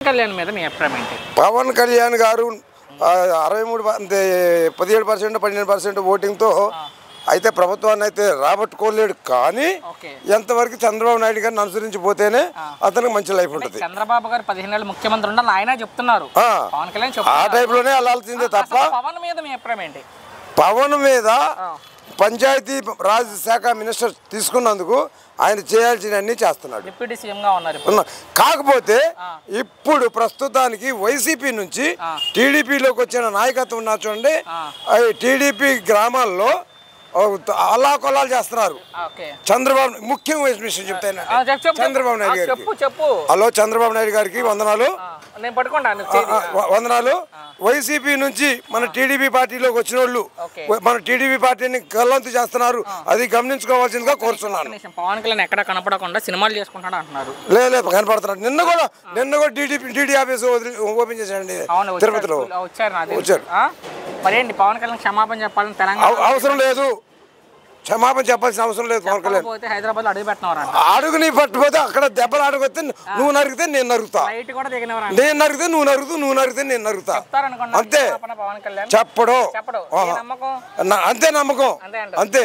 కళ్యాణ్ మీద మీ అభిప్రాయం ఏంటి? పవన్ కళ్యాణ్ గారు 17% 12% ఓటింగ్తో అయితే ప్రభుత్వాన్ని అయితే రాబట్టుకోలేడు. కానీ ఎంతవరకు చంద్రబాబు నాయుడు గారిని అనుసరించిపోతేనే అతనికి మంచి లైఫ్ ఉంటుంది. చంద్రబాబు గారు 15 ఏళ్ళు ముఖ్యమంత్రి ఉండాలని ఆయన చెప్తున్నారు. పవన్ కళ్యాణ్ ఆ టైప్లోనే వెళ్ళాల్సిందే తప్ప పవన్ మీద మీ అభిప్రాయం ఏంటి? పవన్ మీద పంచాయతీ రాజ్ శాఖ మినిస్టర్ తీసుకున్నందుకు ఆయన చేయాల్సినవన్నీ చేస్తున్నాడు. డిప్యూటీ సీఎంగా ఉన్నారు. కాకపోతే ఇప్పుడు ప్రస్తుతానికి వైసీపీ నుంచి టీడీపీలోకి వచ్చిన నాయకత్వం ఉన్నా చూడండి, టీడీపీ గ్రామాల్లో అల్లా కొల్లాలు చేస్తున్నారు. చంద్రబాబు ముఖ్యంగా విషయం చెప్తాను. చంద్రబాబు నాయుడు గారికి హలో, చంద్రబాబు నాయుడు గారికి వందనాలు. వైసీపీ నుంచి మన టీడీపీ పార్టీలోకి వచ్చిన వాళ్ళు మన టీడీపీ పార్టీని గల్లంతు చేస్తున్నారు. అది గమనించుకోవాల్సిందిగా కోరుతున్నాను. పవన్ కళ్యాణ్ ఎక్కడ కనపడకుండా సినిమాలు చేసుకుంటాడు అంటున్నారు. లేదు కనపడుతున్నాడు. నిన్న కూడా టీడీ ఆఫీస్ ఓపెన్ చేశాడండి తిరుపతిలో. వచ్చారు. మరేంటి పవన్ కళ్యాణ్ క్షమాపణ చెప్పాలని తెలంగాణ అవసరం లేదు. క్షమాపణ చెప్పాల్సిన అవసరం లేదు. పవన్ కళ్యాణ్ హైదరాబాద్ అడుగు పెట్టినవారు అడుగు నీ పట్టుపోతే అక్కడ దెబ్బలు అడుగుతే నువ్వు నరిగితే నేను నరుకుతా, నేను నరిగితే నువ్వు నరుగుతూ, నువ్వు నరిగితే నేను నరుగుతా. అంతే చెప్పడు. అంతే నమ్మకం. అంతే.